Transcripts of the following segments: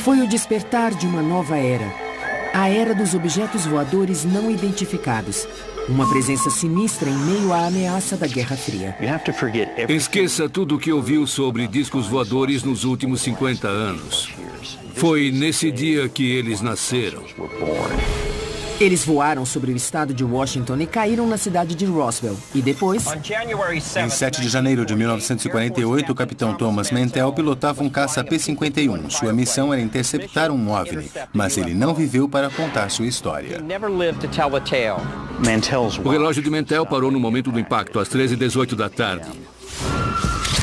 Foi o despertar de uma nova era. A era dos objetos voadores não identificados. Uma presença sinistra em meio à ameaça da Guerra Fria. Esqueça tudo o que ouviu sobre discos voadores nos últimos 50 anos. Foi nesse dia que eles nasceram. Eles voaram sobre o estado de Washington e caíram na cidade de Roswell. E depois... Em 7 de janeiro de 1948, o capitão Thomas Mantell pilotava um caça P-51. Sua missão era interceptar um OVNI, mas ele não viveu para contar sua história. O relógio de Mantell parou no momento do impacto, às 13h18 da tarde.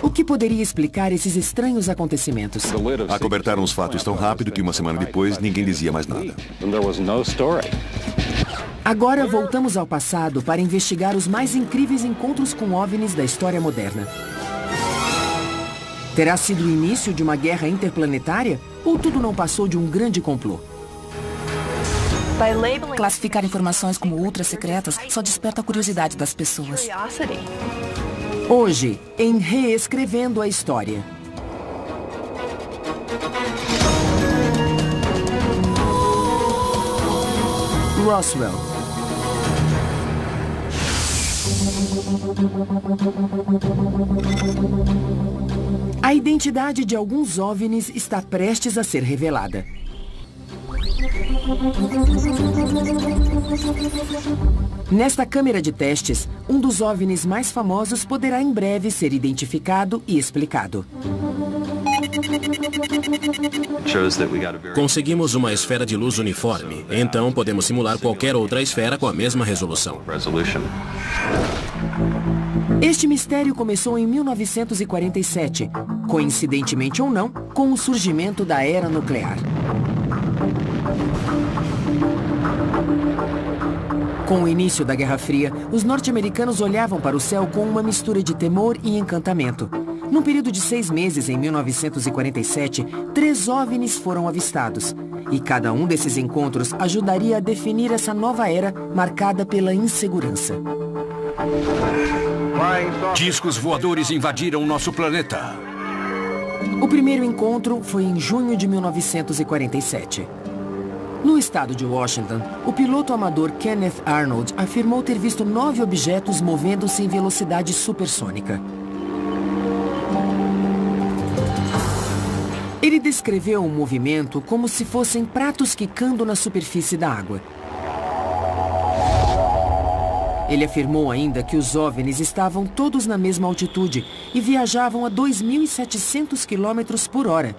O que poderia explicar esses estranhos acontecimentos? Acobertaram os fatos tão rápido que uma semana depois ninguém dizia mais nada. Agora voltamos ao passado para investigar os mais incríveis encontros com OVNIs da história moderna. Terá sido o início de uma guerra interplanetária ou tudo não passou de um grande complô? Classificar informações como ultra-secretas só desperta a curiosidade das pessoas. Hoje, em Reescrevendo a História. Roswell. A identidade de alguns OVNIs está prestes a ser revelada. Nesta câmera de testes, um dos OVNIs mais famosos poderá em breve ser identificado e explicado. Conseguimos uma esfera de luz uniforme, então podemos simular qualquer outra esfera com a mesma resolução. Este mistério começou em 1947, coincidentemente ou não, com o surgimento da era nuclear. Com o início da Guerra Fria, os norte-americanos olhavam para o céu com uma mistura de temor e encantamento. Num período de 6 meses, em 1947, 3 OVNIs foram avistados. E cada um desses encontros ajudaria a definir essa nova era marcada pela insegurança. Discos voadores invadiram nosso planeta. O primeiro encontro foi em junho de 1947. No estado de Washington, o piloto amador Kenneth Arnold afirmou ter visto 9 objetos movendo-se em velocidade supersônica. Ele descreveu o movimento como se fossem pratos quicando na superfície da água. Ele afirmou ainda que os OVNIs estavam todos na mesma altitude e viajavam a 2.700 km por hora.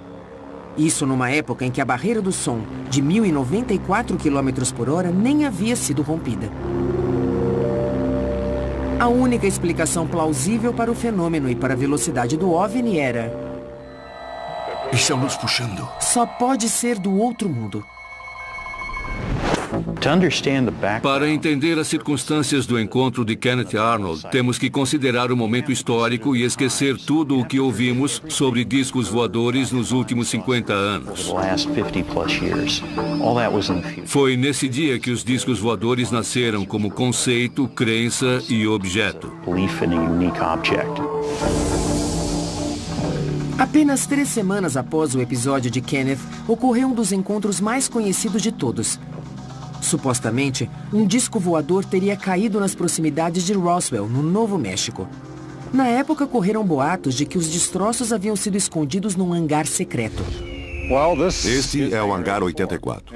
Isso numa época em que a barreira do som, de 1.094 km por hora, nem havia sido rompida. A única explicação plausível para o fenômeno e para a velocidade do OVNI era... Estão nos puxando. Só pode ser do outro mundo. Para entender as circunstâncias do encontro de Kenneth Arnold, temos que considerar o momento histórico e esquecer tudo o que ouvimos sobre discos voadores nos últimos 50 anos. Foi nesse dia que os discos voadores nasceram como conceito, crença e objeto. Apenas 3 semanas após o episódio de Kenneth, ocorreu um dos encontros mais conhecidos de todos. Supostamente, um disco voador teria caído nas proximidades de Roswell, no Novo México. Na época, correram boatos de que os destroços haviam sido escondidos num hangar secreto. Este é o hangar 84.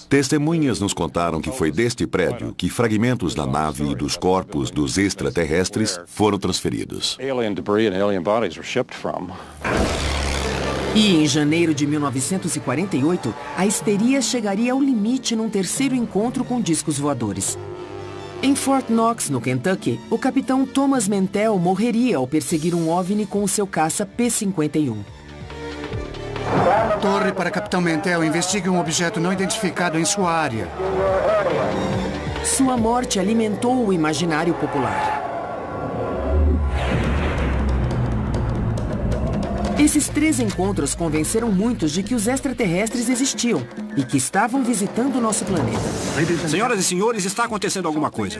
Testemunhas nos contaram que foi deste prédio que fragmentos da nave e dos corpos dos extraterrestres foram transferidos. E em janeiro de 1948, a histeria chegaria ao limite num terceiro encontro com discos voadores. Em Fort Knox, no Kentucky, o capitão Thomas Mantell morreria ao perseguir um OVNI com o seu caça P-51. Torre para Capitão Mantell, investigue um objeto não identificado em sua área. Sua morte alimentou o imaginário popular. Esses 3 encontros convenceram muitos de que os extraterrestres existiam e que estavam visitando o nosso planeta. Senhoras e senhores, está acontecendo alguma coisa.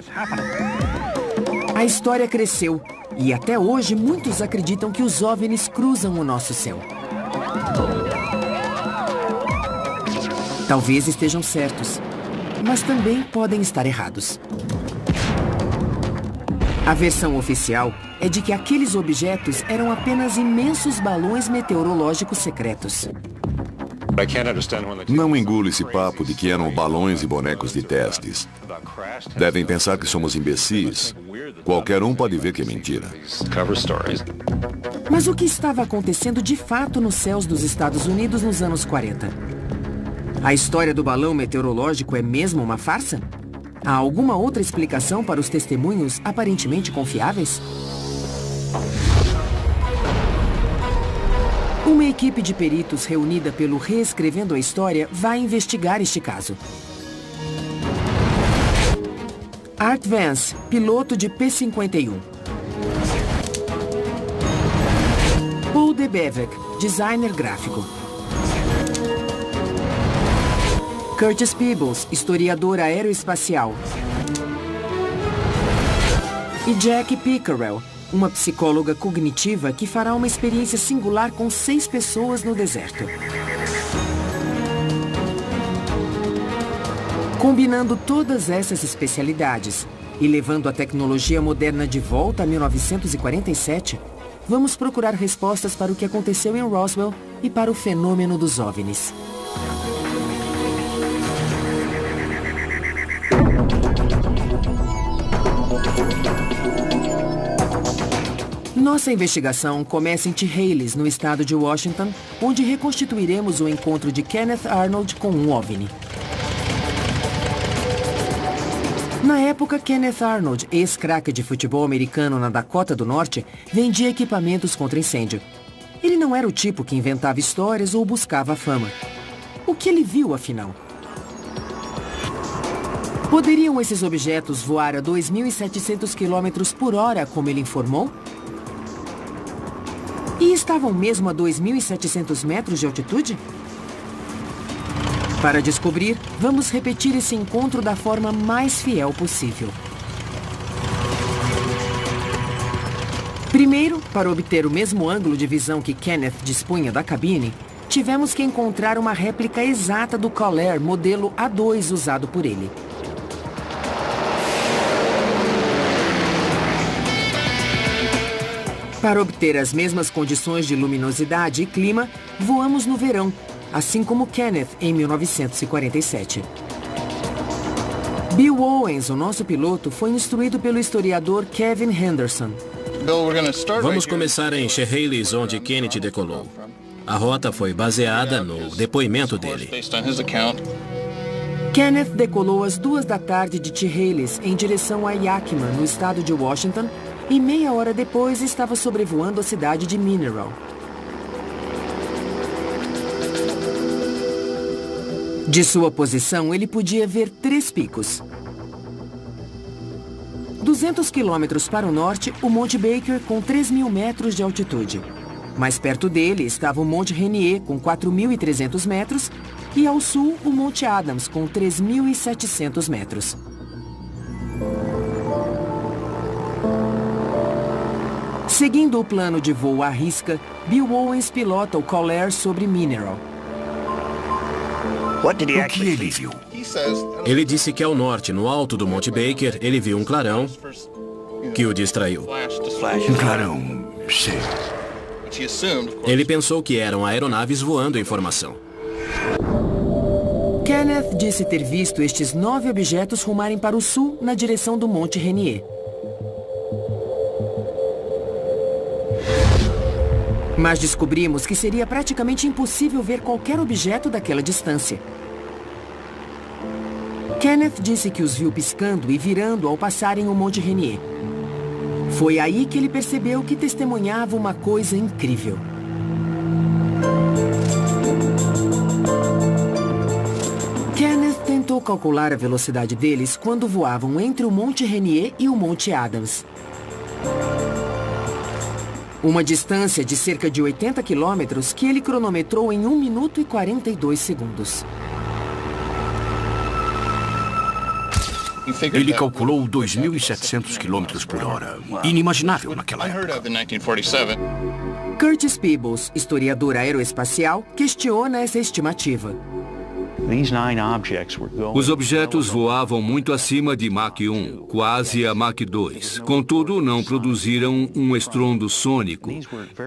A história cresceu e até hoje muitos acreditam que os OVNIs cruzam o nosso céu. Talvez estejam certos, mas também podem estar errados. A versão oficial é de que aqueles objetos eram apenas imensos balões meteorológicos secretos. Não engulo esse papo de que eram balões e bonecos de testes. Devem pensar que somos imbecis. Qualquer um pode ver que é mentira. Mas o que estava acontecendo de fato nos céus dos Estados Unidos nos anos 40? A história do balão meteorológico é mesmo uma farsa? Há alguma outra explicação para os testemunhos aparentemente confiáveis? Uma equipe de peritos reunida pelo Reescrevendo a História vai investigar este caso. Art Vance, piloto de P-51. Paul DeBevec, designer gráfico. Curtis Peebles, historiador aeroespacial. E Jack Pickerel, uma psicóloga cognitiva que fará uma experiência singular com 6 pessoas no deserto. Combinando todas essas especialidades e levando a tecnologia moderna de volta a 1947, vamos procurar respostas para o que aconteceu em Roswell e para o fenômeno dos OVNIs. Nossa investigação começa em Chehalis, no estado de Washington, onde reconstituiremos o encontro de Kenneth Arnold com um OVNI. Na época, Kenneth Arnold, ex-craque de futebol americano na Dakota do Norte, vendia equipamentos contra incêndio. Ele não era o tipo que inventava histórias ou buscava fama. O que ele viu, afinal? Poderiam esses objetos voar a 2.700 km por hora, como ele informou? E estavam mesmo a 2.700 metros de altitude? Para descobrir, vamos repetir esse encontro da forma mais fiel possível. Primeiro, para obter o mesmo ângulo de visão que Kenneth dispunha da cabine, tivemos que encontrar uma réplica exata do Caller modelo A2 usado por ele. Para obter as mesmas condições de luminosidade e clima, voamos no verão, assim como Kenneth em 1947. Bill Owens, o nosso piloto, foi instruído pelo historiador Kevin Henderson. Vamos começar em Chehalis, onde Kenneth decolou. A rota foi baseada no depoimento dele. Kenneth decolou às 2 da tarde de Chehalis em direção a Yakima, no estado de Washington, e meia hora depois estava sobrevoando a cidade de Mineral. De sua posição, ele podia ver 3 picos. 200 quilômetros para o norte, o Monte Baker, com 3.000 metros de altitude. Mais perto dele estava o Monte Rainier, com 4.300 metros, e ao sul, o Monte Adams, com 3.700 metros. Seguindo o plano de voo à risca, Bill Owens pilota o Caller sobre Mineral. O que ele viu? Ele disse que ao norte, no alto do Monte Baker, ele viu um clarão que o distraiu. Um clarão, sei. Ele pensou que eram aeronaves voando em formação. Kenneth disse ter visto estes 9 objetos rumarem para o sul na direção do Monte Rainier. Mas descobrimos que seria praticamente impossível ver qualquer objeto daquela distância. Kenneth disse que os viu piscando e virando ao passarem o Monte Rainier. Foi aí que ele percebeu que testemunhava uma coisa incrível. Kenneth tentou calcular a velocidade deles quando voavam entre o Monte Rainier e o Monte Adams. Uma distância de cerca de 80 quilômetros que ele cronometrou em 1 minuto e 42 segundos. Ele calculou 2.700 km por hora. Inimaginável naquela época. Curtis Peebles, historiador aeroespacial, questiona essa estimativa. Os objetos voavam muito acima de Mach 1, quase a Mach 2. Contudo, não produziram um estrondo sônico.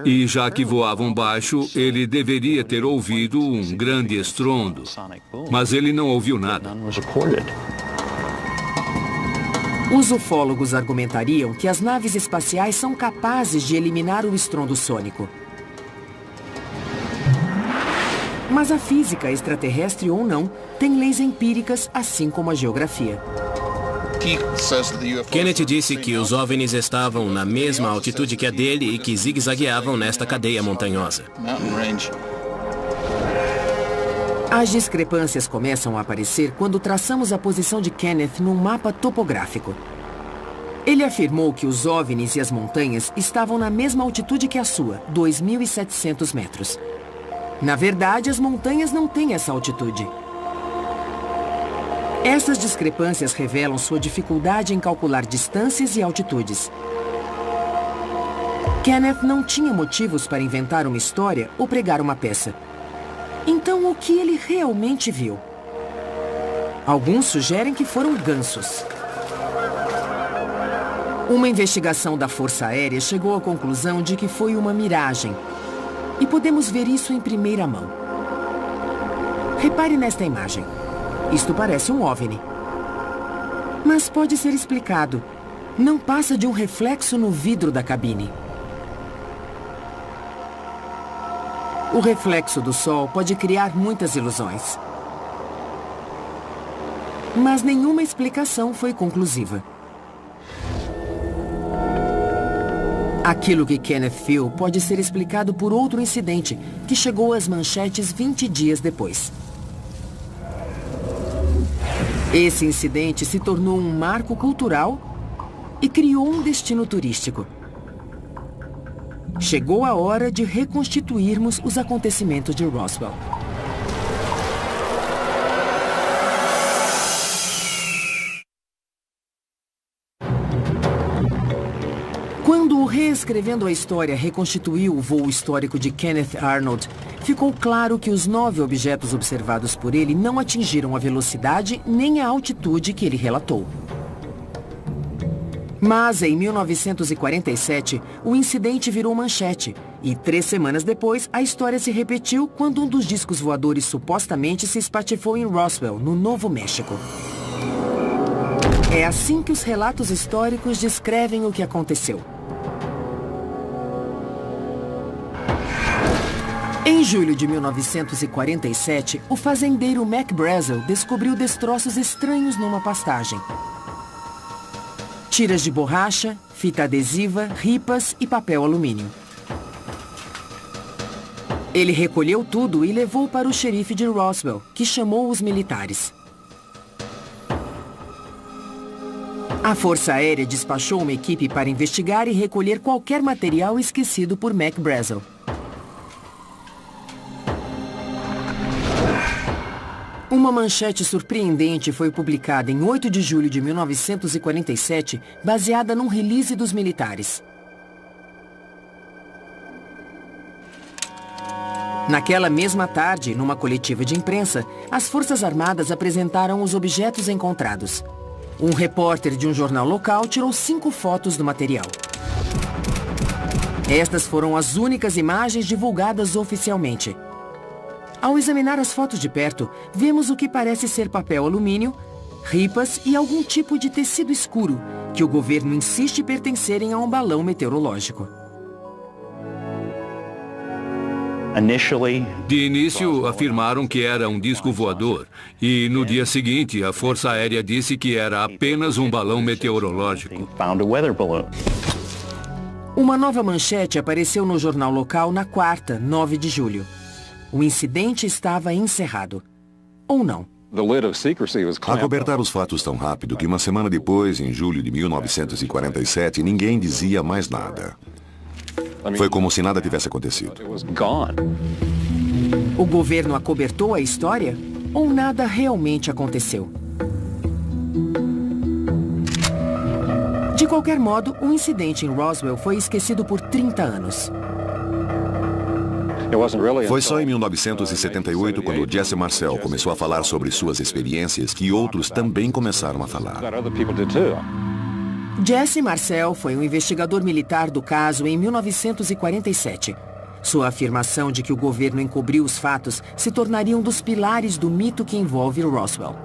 E já que voavam baixo, ele deveria ter ouvido um grande estrondo. Mas ele não ouviu nada. Os ufólogos argumentariam que as naves espaciais são capazes de eliminar o estrondo sônico. Mas a física, extraterrestre ou não, tem leis empíricas, assim como a geografia. Kenneth disse que os OVNIs estavam na mesma altitude que a dele e que zigue-zagueavam nesta cadeia montanhosa. As discrepâncias começam a aparecer quando traçamos a posição de Kenneth num mapa topográfico. Ele afirmou que os OVNIs e as montanhas estavam na mesma altitude que a sua, 2.700 metros. Na verdade, as montanhas não têm essa altitude. Essas discrepâncias revelam sua dificuldade em calcular distâncias e altitudes. Kenneth não tinha motivos para inventar uma história ou pregar uma peça. Então, o que ele realmente viu? Alguns sugerem que foram gansos. Uma investigação da Força Aérea chegou à conclusão de que foi uma miragem. E podemos ver isso em primeira mão. Repare nesta imagem. Isto parece um OVNI. Mas pode ser explicado. Não passa de um reflexo no vidro da cabine. O reflexo do Sol pode criar muitas ilusões. Mas nenhuma explicação foi conclusiva. Aquilo que Kenneth viu pode ser explicado por outro incidente que chegou às manchetes 20 dias depois. Esse incidente se tornou um marco cultural e criou um destino turístico. Chegou a hora de reconstituirmos os acontecimentos de Roswell. Quando o Reescrevendo a História reconstituiu o voo histórico de Kenneth Arnold, ficou claro que os 9 objetos observados por ele não atingiram a velocidade nem a altitude que ele relatou. Mas, em 1947, o incidente virou manchete. E 3 semanas depois, a história se repetiu quando um dos discos voadores supostamente se espatifou em Roswell, no Novo México. É assim que os relatos históricos descrevem o que aconteceu. Em julho de 1947, o fazendeiro Mac Brazel descobriu destroços estranhos numa pastagem. Tiras de borracha, fita adesiva, ripas e papel alumínio. Ele recolheu tudo e levou para o xerife de Roswell, que chamou os militares. A Força Aérea despachou uma equipe para investigar e recolher qualquer material esquecido por Mac Brazel. Uma manchete surpreendente foi publicada em 8 de julho de 1947, baseada num release dos militares. Naquela mesma tarde, numa coletiva de imprensa, as Forças Armadas apresentaram os objetos encontrados. Um repórter de um jornal local tirou 5 fotos do material. Estas foram as únicas imagens divulgadas oficialmente. Ao examinar as fotos de perto, vemos o que parece ser papel alumínio, ripas e algum tipo de tecido escuro, que o governo insiste pertencerem a um balão meteorológico. De início, afirmaram que era um disco voador. E no dia seguinte, a Força Aérea disse que era apenas um balão meteorológico. Uma nova manchete apareceu no jornal local na quarta, 9 de julho. O incidente estava encerrado. Ou não. Acobertar os fatos tão rápido que uma semana depois, em julho de 1947, ninguém dizia mais nada. Foi como se nada tivesse acontecido. O governo acobertou a história? Ou nada realmente aconteceu? De qualquer modo, o incidente em Roswell foi esquecido por 30 anos. Foi só em 1978, quando Jesse Marcel começou a falar sobre suas experiências, que outros também começaram a falar. Jesse Marcel foi um investigador militar do caso em 1947. Sua afirmação de que o governo encobriu os fatos se tornaria um dos pilares do mito que envolve Roswell.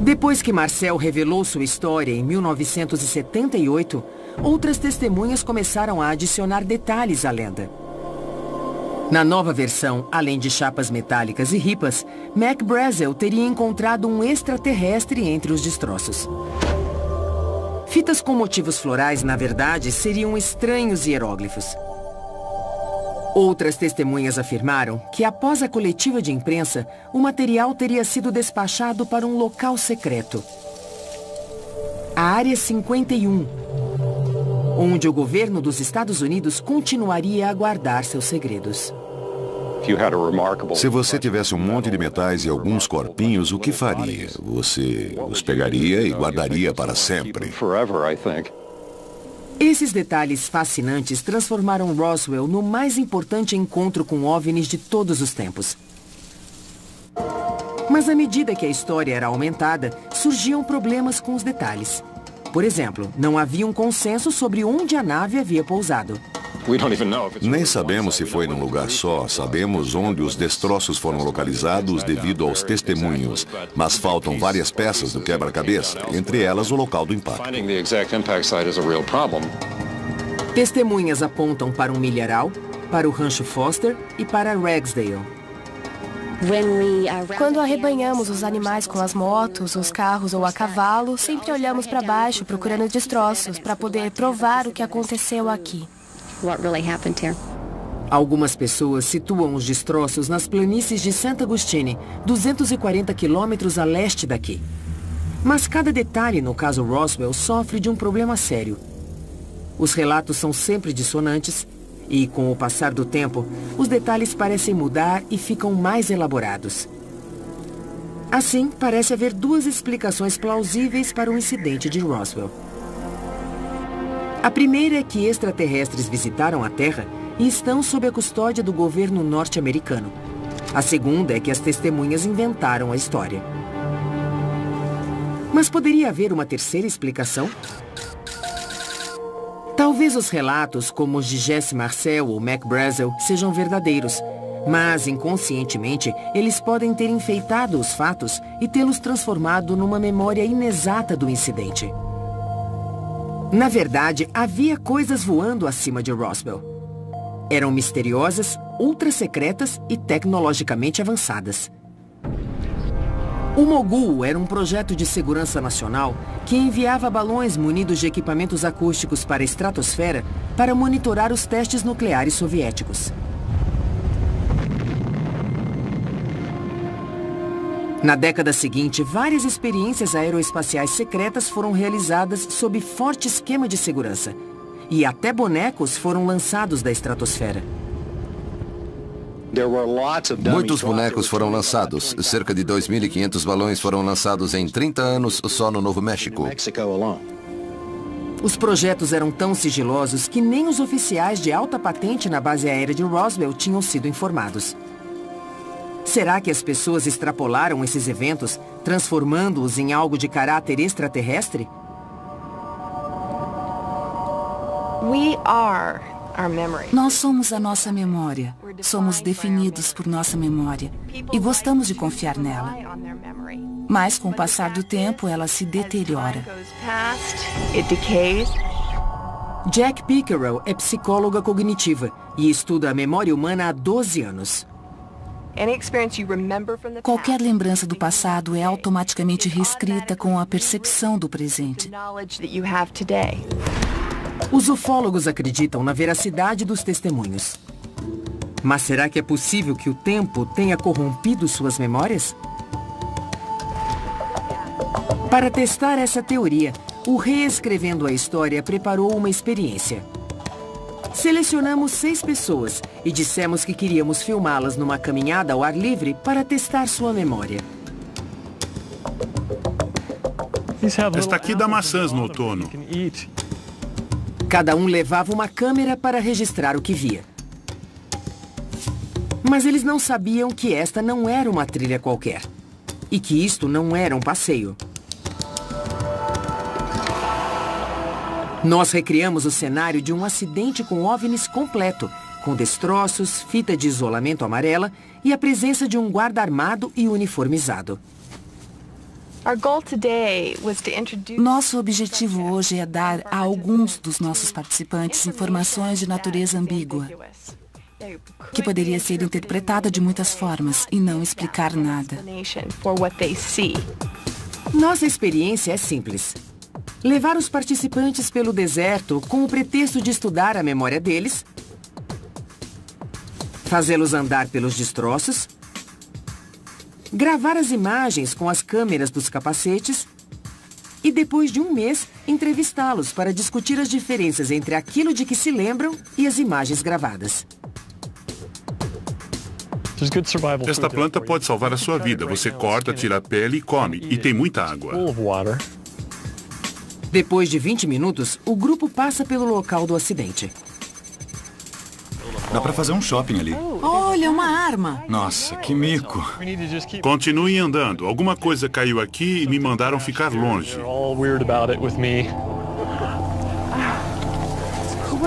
Depois que Marcel revelou sua história em 1978, outras testemunhas começaram a adicionar detalhes à lenda. Na nova versão, além de chapas metálicas e ripas, Mac Brazel teria encontrado um extraterrestre entre os destroços. Fitas com motivos florais, na verdade, seriam estranhos hieróglifos. Outras testemunhas afirmaram que, após a coletiva de imprensa, o material teria sido despachado para um local secreto. A Área 51, onde o governo dos Estados Unidos continuaria a guardar seus segredos. Se você tivesse um monte de metais e alguns corpinhos, o que faria? Você os pegaria e guardaria para sempre. Esses detalhes fascinantes transformaram Roswell no mais importante encontro com OVNIs de todos os tempos. Mas à medida que a história era aumentada, surgiam problemas com os detalhes. Por exemplo, não havia um consenso sobre onde a nave havia pousado. Nem sabemos se foi num lugar só, sabemos onde os destroços foram localizados devido aos testemunhos, mas faltam várias peças do quebra-cabeça, entre elas o local do impacto. Testemunhas apontam para um milharal, para o Rancho Foster e para Ragsdale. Quando arrebanhamos os animais com as motos, os carros ou a cavalo, sempre olhamos para baixo procurando destroços para poder provar o que aconteceu aqui. Algumas pessoas situam os destroços nas planícies de St. Augustine, 240 quilômetros a leste daqui. Mas cada detalhe no caso Roswell sofre de um problema sério. Os relatos são sempre dissonantes e, com o passar do tempo, os detalhes parecem mudar e ficam mais elaborados. Assim, parece haver duas explicações plausíveis para o incidente de Roswell. A primeira é que extraterrestres visitaram a Terra e estão sob a custódia do governo norte-americano. A segunda é que as testemunhas inventaram a história. Mas poderia haver uma terceira explicação? Talvez os relatos, como os de Jesse Marcel ou Mac Brazel, sejam verdadeiros, mas inconscientemente eles podem ter enfeitado os fatos e tê-los transformado numa memória inexata do incidente. Na verdade, havia coisas voando acima de Roswell. Eram misteriosas, ultra-secretas e tecnologicamente avançadas. O Mogul era um projeto de segurança nacional que enviava balões munidos de equipamentos acústicos para a estratosfera para monitorar os testes nucleares soviéticos. Na década seguinte, várias experiências aeroespaciais secretas foram realizadas sob forte esquema de segurança. E até bonecos foram lançados da estratosfera. Muitos bonecos foram lançados. Cerca de 2.500 balões foram lançados em 30 anos só no Novo México. Os projetos eram tão sigilosos que nem os oficiais de alta patente na base aérea de Roswell tinham sido informados. Será que as pessoas extrapolaram esses eventos, transformando-os em algo de caráter extraterrestre? Nós somos a nossa memória. Somos definidos por nossa memória e gostamos de confiar nela. Mas, com o passar do tempo, ela se deteriora. Jack Pickerel é psicóloga cognitiva e estuda a memória humana há 12 anos. Qualquer lembrança do passado é automaticamente reescrita com a percepção do presente. Os ufólogos acreditam na veracidade dos testemunhos. Mas será que é possível que o tempo tenha corrompido suas memórias? Para testar essa teoria, o Reescrevendo a História preparou uma experiência. Selecionamos 6 pessoas e dissemos que queríamos filmá-las numa caminhada ao ar livre para testar sua memória. Esta aqui dá maçãs no outono. Cada um levava uma câmera para registrar o que via. Mas eles não sabiam que esta não era uma trilha qualquer. E que isto não era um passeio. Nós recriamos o cenário de um acidente com OVNIs completo, com destroços, fita de isolamento amarela e a presença de um guarda armado e uniformizado. Nosso objetivo hoje é dar a alguns dos nossos participantes informações de natureza ambígua, que poderia ser interpretada de muitas formas e não explicar nada. Nossa experiência é simples. Levar os participantes pelo deserto com o pretexto de estudar a memória deles, fazê-los andar pelos destroços, gravar as imagens com as câmeras dos capacetes e, depois de um mês, entrevistá-los para discutir as diferenças entre aquilo de que se lembram e as imagens gravadas. Esta planta pode salvar a sua vida. Você corta, tira a pele e come. E tem muita água. Depois de 20 minutos, o grupo passa pelo local do acidente. Dá pra fazer um shopping ali. Olha, uma arma. Nossa, que mico. Continuem andando. Alguma coisa caiu aqui e me mandaram ficar longe.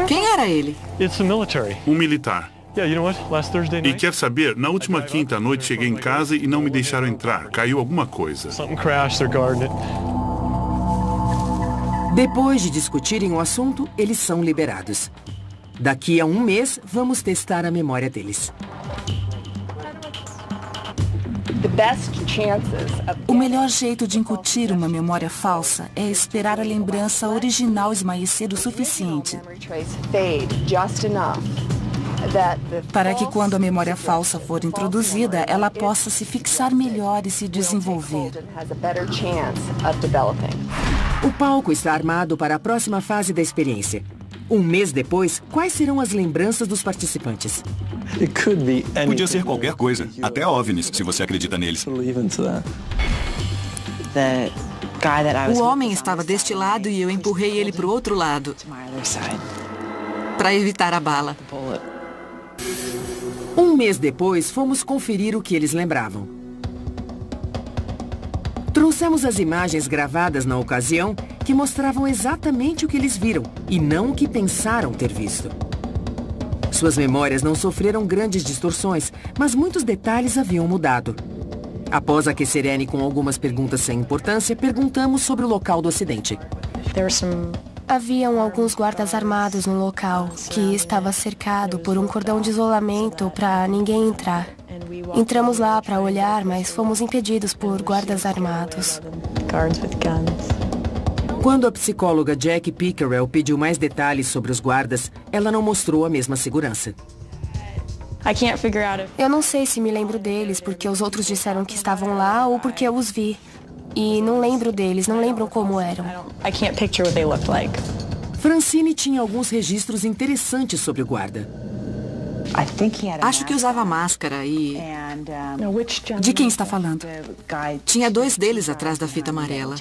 Quem era ele? Um militar. E quer saber, na última quinta noite cheguei em casa e não me deixaram entrar. Caiu alguma coisa. Depois de discutirem o assunto, eles são liberados. Daqui a um mês, vamos testar a memória deles. O melhor jeito de incutir uma memória falsa é esperar a lembrança original esmaecer o suficiente para que, quando a memória falsa for introduzida, ela possa se fixar melhor e se desenvolver. O palco está armado para a próxima fase da experiência. Um mês depois, quais serão as lembranças dos participantes? Podia ser qualquer coisa, até OVNIs, se você acredita neles. O homem estava deste lado e eu empurrei ele para o outro lado, para evitar a bala. Um mês depois, fomos conferir o que eles lembravam. Trouxemos as imagens gravadas na ocasião que mostravam exatamente o que eles viram e não o que pensaram ter visto. Suas memórias não sofreram grandes distorções, mas muitos detalhes haviam mudado. Após aquecer Annie com algumas perguntas sem importância, perguntamos sobre o local do acidente. Haviam alguns guardas armados no local, que estava cercado por um cordão de isolamento para ninguém entrar. Entramos lá para olhar, mas fomos impedidos por guardas armados. Quando a psicóloga Jack Pickerel pediu mais detalhes sobre os guardas, ela não mostrou a mesma segurança. Eu não sei se me lembro deles porque os outros disseram que estavam lá ou porque eu os vi. E não lembro deles, não lembro como eram. Francine tinha alguns registros interessantes sobre o guarda. Acho que usava máscara e... De quem está falando? Tinha 2 deles atrás da fita amarela.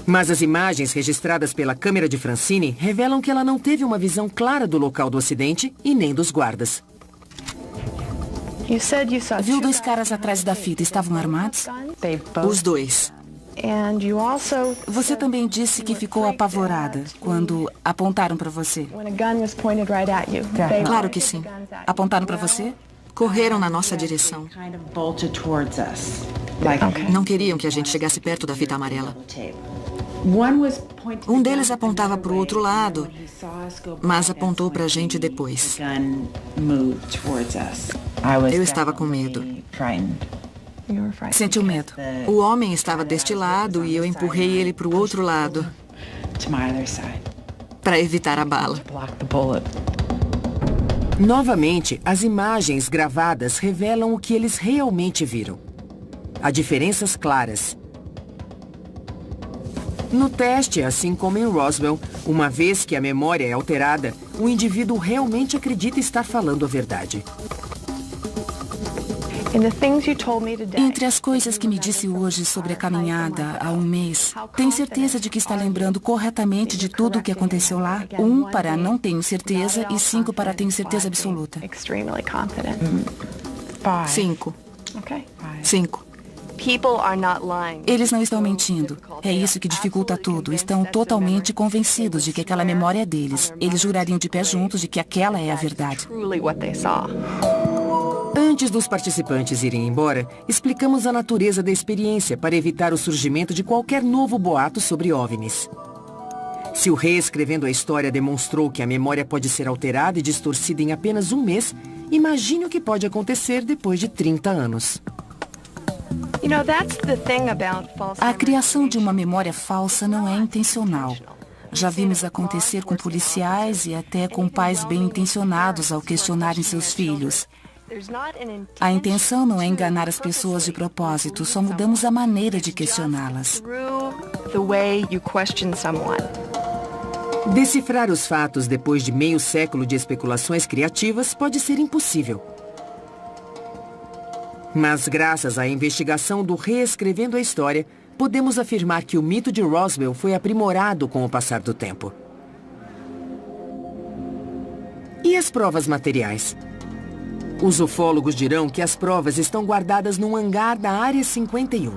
Mas as imagens registradas pela câmera de Francine revelam que ela não teve uma visão clara do local do acidente e nem dos guardas. Viu 2 caras atrás da fita, estavam armados? Os 2. Você também disse que ficou apavorada quando apontaram para você. Claro que sim. Apontaram para você? Correram na nossa direção. Não queriam que a gente chegasse perto da fita amarela. Um deles apontava para o outro lado, mas apontou para a gente depois. Eu estava com medo. Sentiu medo? O homem estava deste lado e eu empurrei ele para o outro lado, para evitar a bala. Novamente, as imagens gravadas revelam o que eles realmente viram. Há diferenças claras. No teste, assim como em Roswell, uma vez que a memória é alterada, o indivíduo realmente acredita estar falando a verdade. Entre as coisas que me disse hoje sobre a caminhada há um mês, tem certeza de que está lembrando corretamente de tudo o que aconteceu lá? 1 para não tenho certeza e 5 para tenho certeza absoluta. 5. 5. Eles não estão mentindo. É isso que dificulta tudo. Estão totalmente convencidos de que aquela memória é deles. Eles jurariam de pé juntos de que aquela é a verdade. Antes dos participantes irem embora, explicamos a natureza da experiência para evitar o surgimento de qualquer novo boato sobre OVNIs. Se o reescrevendo a história demonstrou que a memória pode ser alterada e distorcida em apenas um mês, imagine o que pode acontecer depois de 30 anos. A criação de uma memória falsa não é intencional. Já vimos acontecer com policiais e até com pais bem intencionados ao questionarem seus filhos. A intenção não é enganar as pessoas de propósito, só mudamos a maneira de questioná-las. Decifrar os fatos depois de meio século de especulações criativas pode ser impossível. Mas graças à investigação do Reescrevendo a História, podemos afirmar que o mito de Roswell foi aprimorado com o passar do tempo. E as provas materiais? Os ufólogos dirão que as provas estão guardadas num hangar da Área 51.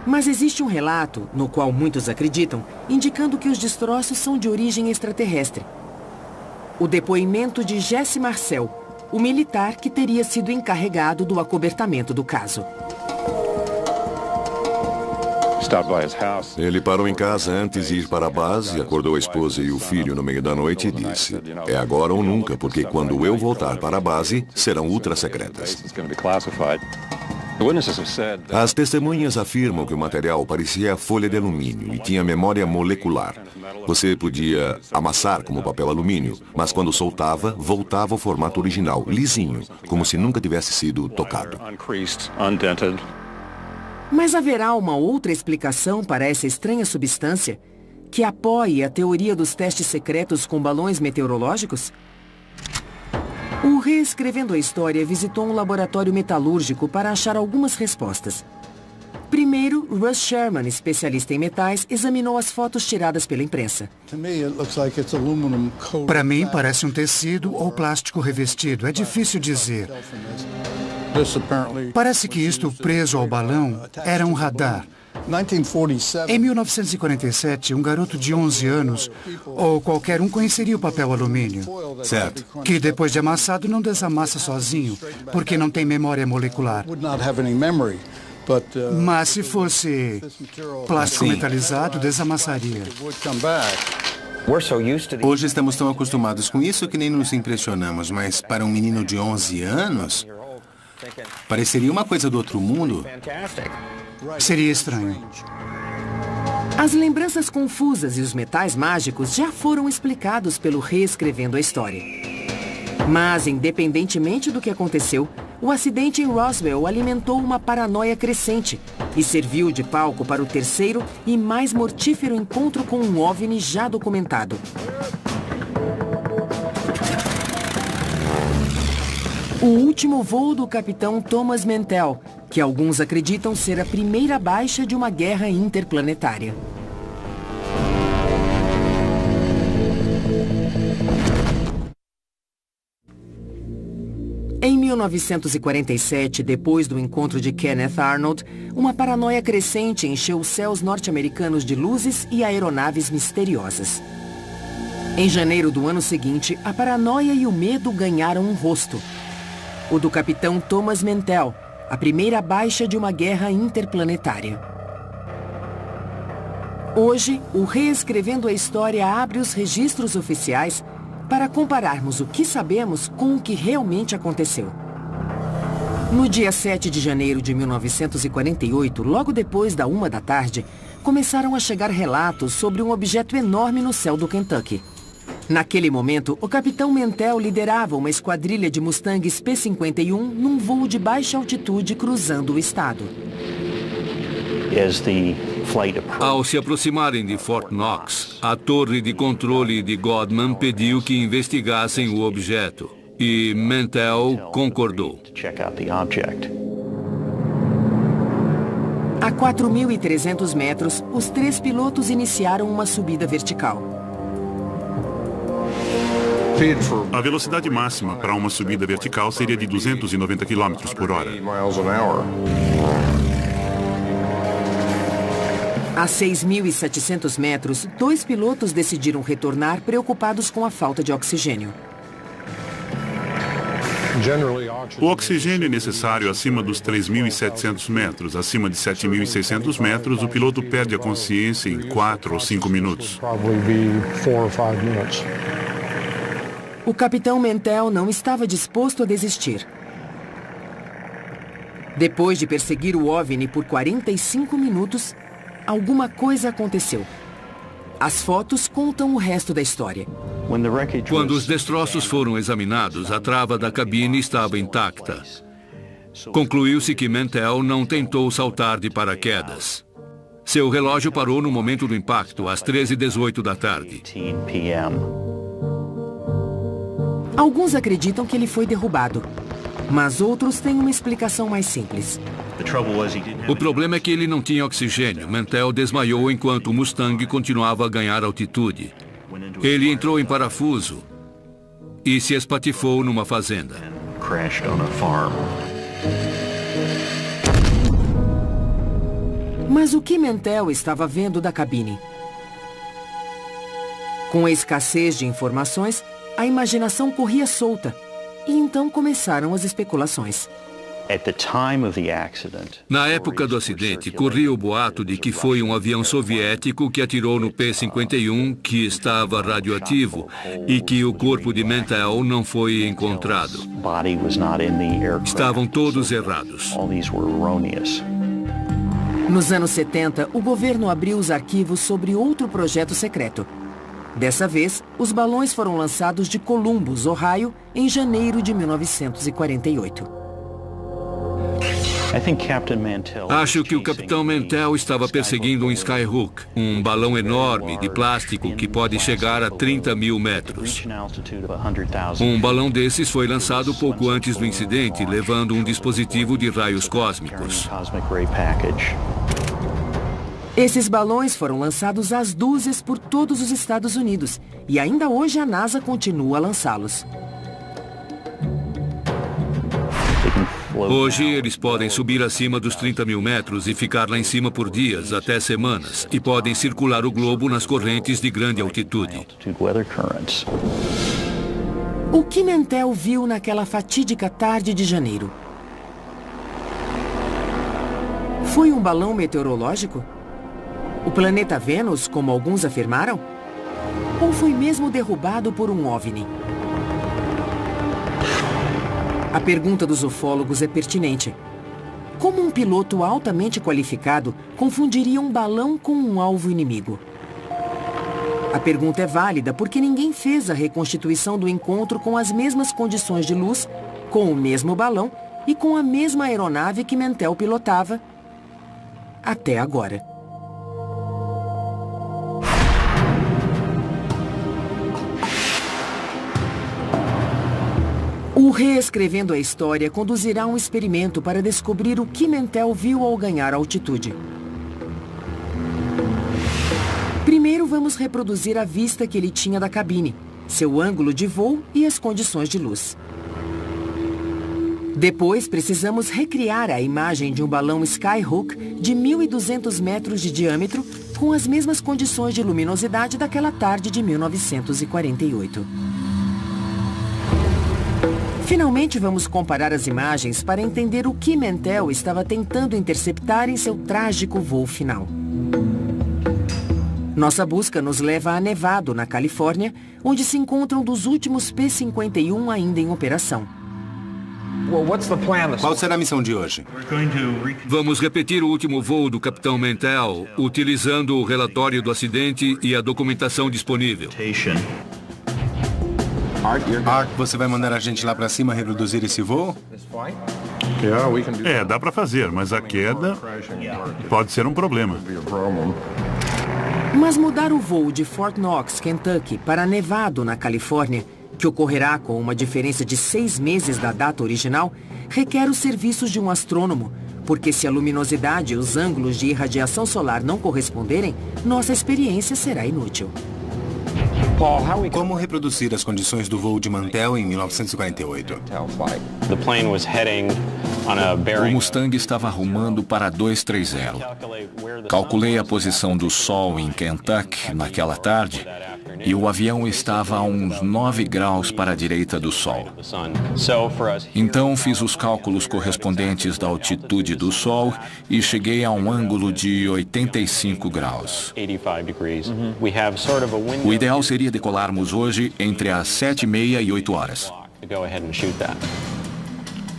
Mas existe um relato, no qual muitos acreditam, indicando que os destroços são de origem extraterrestre. O depoimento de Jesse Marcel, o militar que teria sido encarregado do acobertamento do caso. Ele parou em casa antes de ir para a base, acordou a esposa e o filho no meio da noite e disse: "É agora ou nunca, porque quando eu voltar para a base, serão ultra-secretas." As testemunhas afirmam que o material parecia folha de alumínio e tinha memória molecular. Você podia amassar como papel alumínio, mas quando soltava, voltava ao formato original, lisinho, como se nunca tivesse sido tocado. Mas haverá uma outra explicação para essa estranha substância que apoie a teoria dos testes secretos com balões meteorológicos? O Reescrevendo a História visitou um laboratório metalúrgico para achar algumas respostas. Primeiro, Russ Sherman, especialista em metais, examinou as fotos tiradas pela imprensa. Para mim, parece um tecido ou plástico revestido. É difícil dizer. Parece que isto preso ao balão era um radar. Em 1947, um garoto de 11 anos, ou qualquer um, conheceria o papel alumínio. Certo. Que depois de amassado não desamassa sozinho, porque não tem memória molecular. Mas se fosse plástico metalizado, desamassaria. Hoje estamos tão acostumados com isso que nem nos impressionamos, mas para um menino de 11 anos, pareceria uma coisa do outro mundo. Seria estranho. As lembranças confusas e os metais mágicos já foram explicados pelo Reescrevendo a História. Mas, independentemente do que aconteceu, o acidente em Roswell alimentou uma paranoia crescente e serviu de palco para o terceiro e mais mortífero encontro com um OVNI já documentado. O último voo do capitão Thomas Mantell, que alguns acreditam ser a primeira baixa de uma guerra interplanetária. Em 1947, depois do encontro de Kenneth Arnold, uma paranoia crescente encheu os céus norte-americanos de luzes e aeronaves misteriosas. Em janeiro do ano seguinte, a paranoia e o medo ganharam um rosto. O do capitão Thomas Mantell, a primeira baixa de uma guerra interplanetária. Hoje, o Reescrevendo a História abre os registros oficiais para compararmos o que sabemos com o que realmente aconteceu. No dia 7 de janeiro de 1948, logo depois da 13h, começaram a chegar relatos sobre um objeto enorme no céu do Kentucky. Naquele momento, o capitão Mantell liderava uma esquadrilha de Mustangs P-51 num voo de baixa altitude cruzando o estado. Ao se aproximarem de Fort Knox, a torre de controle de Godman pediu que investigassem o objeto. e Mantell concordou. A 4.300 metros, os 3 pilotos iniciaram uma subida vertical. A velocidade máxima para uma subida vertical seria de 290 km por hora. A 6.700 metros, 2 pilotos decidiram retornar preocupados com a falta de oxigênio. O oxigênio é necessário acima dos 3.700 metros. Acima de 7.600 metros, o piloto perde a consciência em 4 ou 5 minutos. O capitão Mantell não estava disposto a desistir. Depois de perseguir o OVNI por 45 minutos, alguma coisa aconteceu. As fotos contam o resto da história. Quando os destroços foram examinados, a trava da cabine estava intacta. Concluiu-se que Mantell não tentou saltar de paraquedas. Seu relógio parou no momento do impacto, às 13h18 da tarde. Alguns acreditam que ele foi derrubado, mas outros têm uma explicação mais simples. O problema é que ele não tinha oxigênio. Mantell desmaiou enquanto o Mustang continuava a ganhar altitude. Ele entrou em parafuso e se espatifou numa fazenda. Mas o que Mantell estava vendo da cabine? Com a escassez de informações, a imaginação corria solta. E então começaram as especulações. Na época do acidente, corria o boato de que foi um avião soviético que atirou no P-51, que estava radioativo, e que o corpo de Mantell não foi encontrado. Estavam todos errados. Nos anos 70, o governo abriu os arquivos sobre outro projeto secreto. Dessa vez, os balões foram lançados de Columbus, Ohio, em janeiro de 1948. Acho que o capitão Mantell estava perseguindo um Skyhook, um balão enorme de plástico que pode chegar a 30 mil metros. Um balão desses foi lançado pouco antes do incidente, levando um dispositivo de raios cósmicos. Esses balões foram lançados às dúzias por todos os Estados Unidos e ainda hoje a NASA continua a lançá-los. Hoje eles podem subir acima dos 30 mil metros e ficar lá em cima por dias, até semanas, e podem circular o globo nas correntes de grande altitude. O que Mantell viu naquela fatídica tarde de janeiro? Foi um balão meteorológico? O planeta Vênus, como alguns afirmaram? Ou foi mesmo derrubado por um OVNI? A pergunta dos ufólogos é pertinente. Como um piloto altamente qualificado confundiria um balão com um alvo inimigo? A pergunta é válida porque ninguém fez a reconstituição do encontro com as mesmas condições de luz, com o mesmo balão e com a mesma aeronave que Mantell pilotava até agora. O Reescrevendo a História conduzirá um experimento para descobrir o que Mantell viu ao ganhar altitude. Primeiro vamos reproduzir a vista que ele tinha da cabine, seu ângulo de voo e as condições de luz. Depois precisamos recriar a imagem de um balão Skyhook de 1.200 metros de diâmetro com as mesmas condições de luminosidade daquela tarde de 1948. Finalmente vamos comparar as imagens para entender o que Mantell estava tentando interceptar em seu trágico voo final. Nossa busca nos leva a Nevado, na Califórnia, onde se encontram dos últimos P-51 ainda em operação. Qual será a missão de hoje? Vamos repetir o último voo do capitão Mantell, utilizando o relatório do acidente e a documentação disponível. Art, você vai mandar a gente lá para cima reproduzir esse voo? Dá para fazer, mas a queda pode ser um problema. Mas mudar o voo de Fort Knox, Kentucky, para Nevado, na Califórnia, que ocorrerá com uma diferença de 6 meses da data original, requer os serviços de um astrônomo, porque se a luminosidade e os ângulos de irradiação solar não corresponderem, nossa experiência será inútil. Como reproduzir as condições do voo de Mantell em 1948? O Mustang estava rumando para 230. Calculei a posição do Sol em Kentucky naquela tarde e o avião estava a uns 9 graus para a direita do Sol. Então fiz os cálculos correspondentes da altitude do Sol e cheguei a um ângulo de 85 graus. O ideal seria decolarmos hoje entre as 7h30 e 8 horas.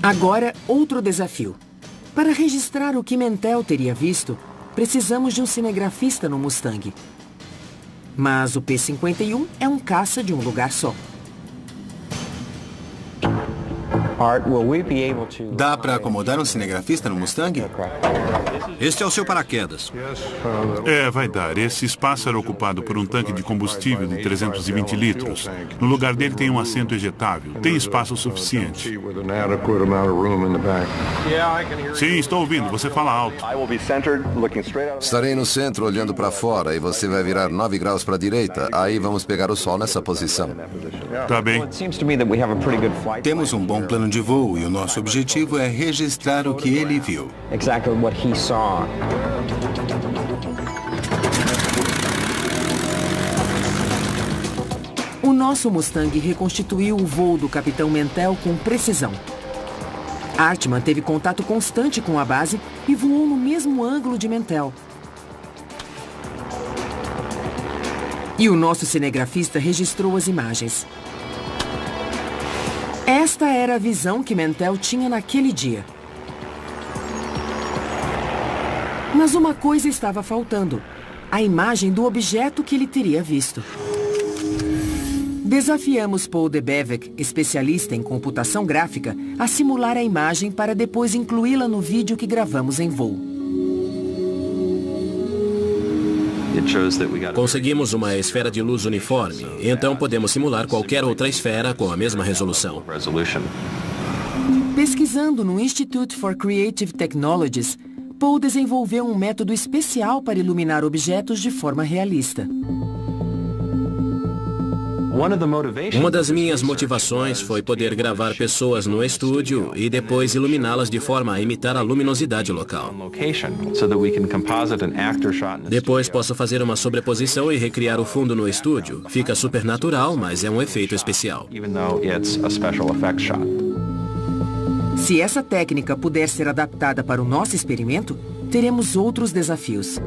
Agora, outro desafio. Para registrar o que Mantell teria visto, precisamos de um cinegrafista no Mustang. Mas o P-51 é um caça de um lugar só. Dá para acomodar um cinegrafista no Mustang? Este é o seu paraquedas. Vai dar. Esse espaço era ocupado por um tanque de combustível de 320 litros. No lugar dele tem um assento ejetável. Tem espaço suficiente. Sim, estou ouvindo. Você fala alto. Estarei no centro olhando para fora e você vai virar 9 graus para a direita. Aí vamos pegar o sol nessa posição. Tá bem. Temos um bom plano de voo e o nosso objetivo é registrar o que ele viu. O nosso Mustang reconstituiu o voo do capitão Mantell com precisão. Hartmann teve contato constante com a base e voou no mesmo ângulo de Mantell. E o nosso cinegrafista registrou as imagens. Esta era a visão que Mantell tinha naquele dia. Mas uma coisa estava faltando: a imagem do objeto que ele teria visto. Desafiamos Paul Debevec, especialista em computação gráfica, a simular a imagem para depois incluí-la no vídeo que gravamos em voo. Conseguimos uma esfera de luz uniforme, então podemos simular qualquer outra esfera com a mesma resolução. Pesquisando no Institute for Creative Technologies, Paul desenvolveu um método especial para iluminar objetos de forma realista. Uma das minhas motivações foi poder gravar pessoas no estúdio e depois iluminá-las de forma a imitar a luminosidade local. Depois posso fazer uma sobreposição e recriar o fundo no estúdio. Fica super natural, mas é um efeito especial. Se essa técnica puder ser adaptada para o nosso experimento, teremos outros desafios.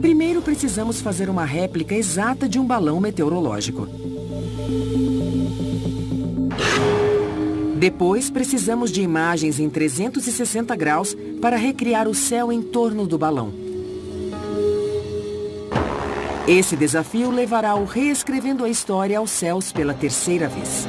Primeiro, precisamos fazer uma réplica exata de um balão meteorológico. Depois, precisamos de imagens em 360 graus para recriar o céu em torno do balão. Esse desafio levará ao Reescrevendo a História aos céus pela 3ª vez.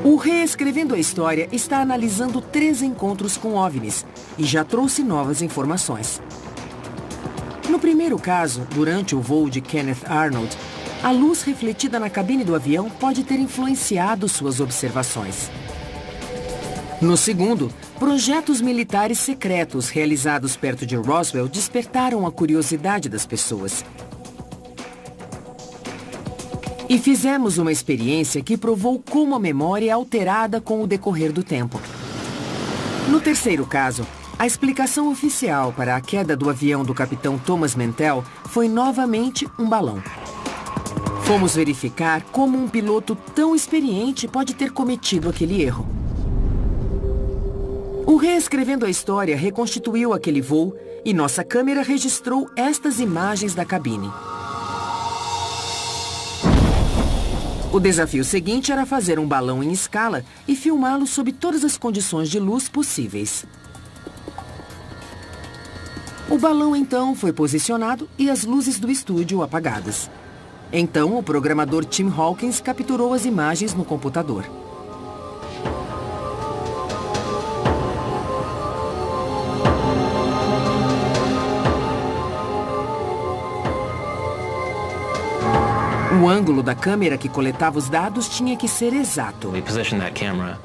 O Reescrevendo a História está analisando 3 encontros com OVNIs e já trouxe novas informações. No primeiro caso, durante o voo de Kenneth Arnold, a luz refletida na cabine do avião pode ter influenciado suas observações. No segundo, projetos militares secretos realizados perto de Roswell despertaram a curiosidade das pessoas. E fizemos uma experiência que provou como a memória é alterada com o decorrer do tempo. No terceiro caso, a explicação oficial para a queda do avião do capitão Thomas Mantell foi novamente um balão. Fomos verificar como um piloto tão experiente pode ter cometido aquele erro. O Reescrevendo a História reconstituiu aquele voo e nossa câmera registrou estas imagens da cabine. O desafio seguinte era fazer um balão em escala e filmá-lo sob todas as condições de luz possíveis. O balão então foi posicionado e as luzes do estúdio apagadas. Então o programador Tim Hawkins capturou as imagens no computador. O ângulo da câmera que coletava os dados tinha que ser exato.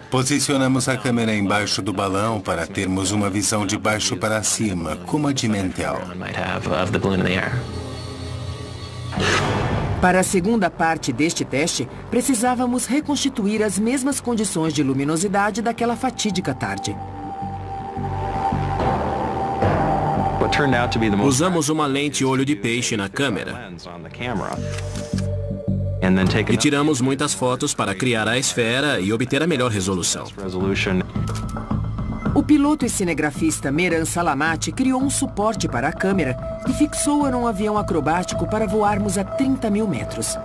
Posicionamos a câmera embaixo do balão para termos uma visão de baixo para cima, como a de Mantell. Para a segunda parte deste teste, precisávamos reconstituir as mesmas condições de luminosidade daquela fatídica tarde. Usamos uma lente olho de peixe na câmera e tiramos muitas fotos para criar a esfera e obter a melhor resolução. O piloto e cinegrafista Meran Salamati criou um suporte para a câmera e fixou-a num avião acrobático para voarmos a 30 mil metros.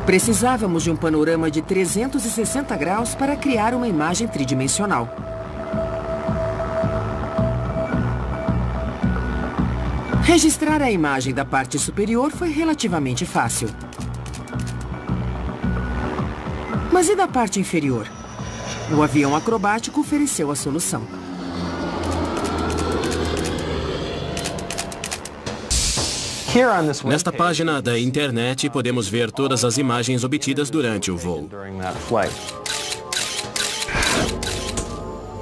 Precisávamos de um panorama de 360 graus para criar uma imagem tridimensional. Registrar a imagem da parte superior foi relativamente fácil. Mas e da parte inferior? O avião acrobático ofereceu a solução. Nesta página da internet, podemos ver todas as imagens obtidas durante o voo.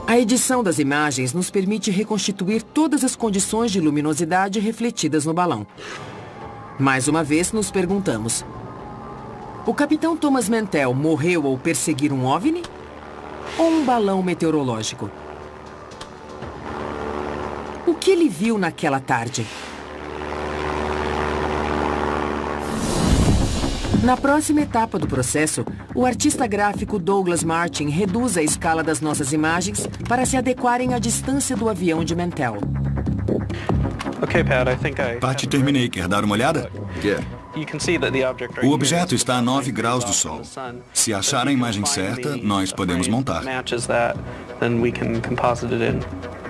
A edição das imagens nos permite reconstituir todas as condições de luminosidade refletidas no balão. Mais uma vez, nos perguntamos: o capitão Thomas Mantell morreu ao perseguir um OVNI? Ou um balão meteorológico? O que ele viu naquela tarde? Na próxima etapa do processo, o artista gráfico Douglas Martin reduz a escala das nossas imagens para se adequarem à distância do avião de Mantell. Pat, terminei. Quer dar uma olhada? O objeto está a 9 graus do Sol. Se achar a imagem certa, nós podemos montar.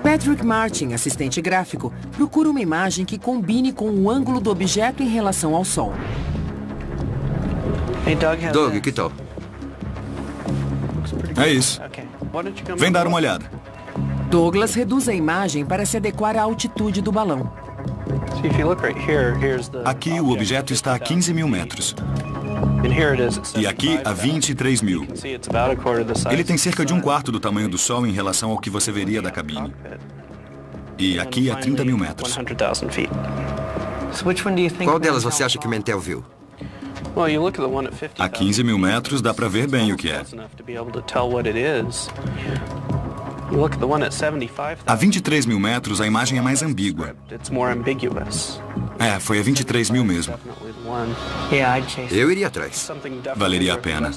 Patrick Martin, assistente gráfico, procura uma imagem que combine com o ângulo do objeto em relação ao Sol. Doug, que tal? É isso. Vem dar uma olhada. Douglas reduz a imagem para se adequar à altitude do balão. Aqui o objeto está a 15 mil metros. E aqui a 23 mil. Ele tem cerca de um quarto do tamanho do Sol em relação ao que você veria da cabine. E aqui a 30 mil metros. Qual delas você acha que o Mantell viu? A 15 mil metros dá para ver bem o que é. A 23 mil metros a imagem é mais ambígua. Foi a 23 mil mesmo. Eu iria atrás. Valeria a pena.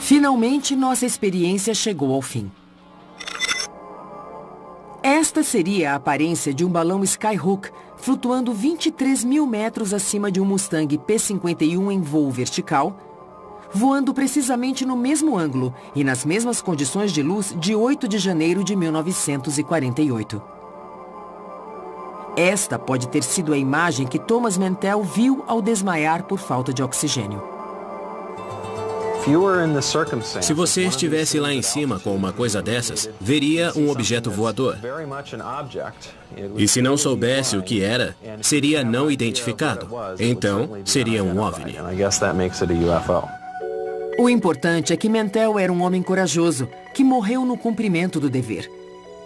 Finalmente, nossa experiência chegou ao fim. Esta seria a aparência de um balão Skyhook flutuando 23 mil metros acima de um Mustang P-51 em voo vertical, voando precisamente no mesmo ângulo e nas mesmas condições de luz de 8 de janeiro de 1948. Esta pode ter sido a imagem que Thomas Mantell viu ao desmaiar por falta de oxigênio. Se você estivesse lá em cima com uma coisa dessas, veria um objeto voador. E se não soubesse o que era, seria não identificado. Então, seria um OVNI. O importante é que Mantell era um homem corajoso, que morreu no cumprimento do dever.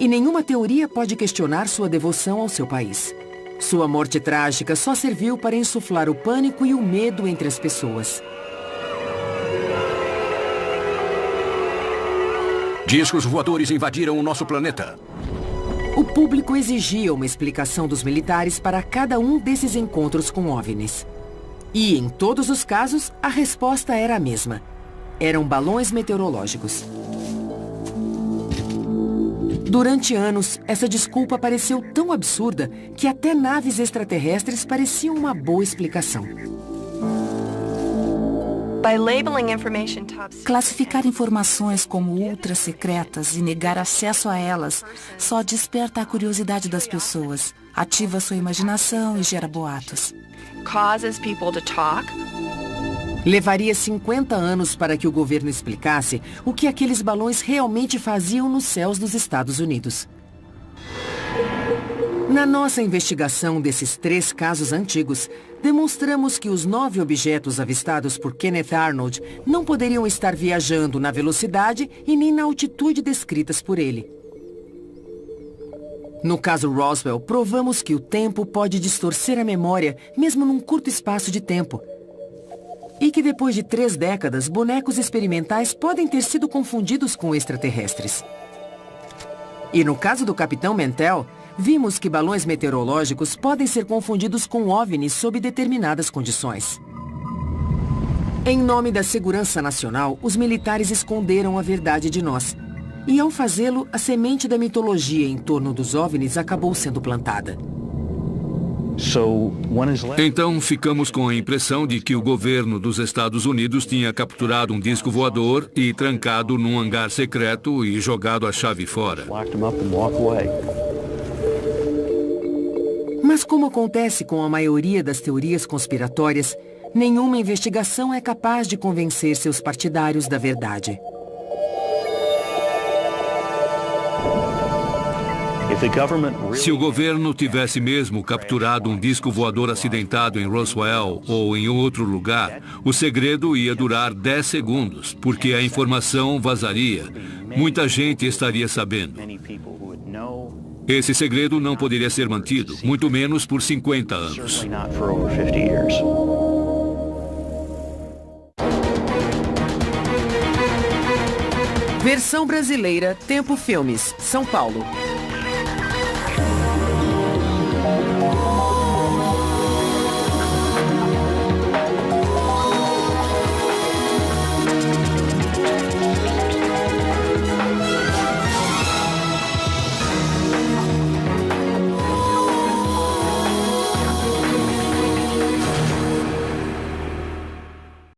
E nenhuma teoria pode questionar sua devoção ao seu país. Sua morte trágica só serviu para insuflar o pânico e o medo entre as pessoas. Discos voadores invadiram o nosso planeta. O público exigia uma explicação dos militares para cada um desses encontros com OVNIs. E, em todos os casos, a resposta era a mesma. Eram balões meteorológicos. Durante anos, essa desculpa pareceu tão absurda que até naves extraterrestres pareciam uma boa explicação. Classificar informações como ultra secretas e negar acesso a elas só desperta a curiosidade das pessoas, ativa sua imaginação e gera boatos. Levaria 50 anos para que o governo explicasse o que aqueles balões realmente faziam nos céus dos Estados Unidos. Na nossa investigação desses 3 casos antigos, demonstramos que os 9 objetos avistados por Kenneth Arnold não poderiam estar viajando na velocidade e nem na altitude descritas por ele. No caso Roswell, provamos que o tempo pode distorcer a memória, mesmo num curto espaço de tempo. E que depois de 3 décadas, bonecos experimentais podem ter sido confundidos com extraterrestres. E no caso do Capitão Mantell, vimos que balões meteorológicos podem ser confundidos com OVNIs sob determinadas condições. Em nome da segurança nacional, os militares esconderam a verdade de nós. E ao fazê-lo, a semente da mitologia em torno dos OVNIs acabou sendo plantada. Então ficamos com a impressão de que o governo dos Estados Unidos tinha capturado um disco voador e trancado num hangar secreto e jogado a chave fora. Mas como acontece com a maioria das teorias conspiratórias, nenhuma investigação é capaz de convencer seus partidários da verdade. Se o governo tivesse mesmo capturado um disco voador acidentado em Roswell ou em outro lugar, o segredo ia durar 10 segundos, porque a informação vazaria. Muita gente estaria sabendo. Esse segredo não poderia ser mantido, muito menos por 50 anos. Versão brasileira, Tempo Filmes, São Paulo.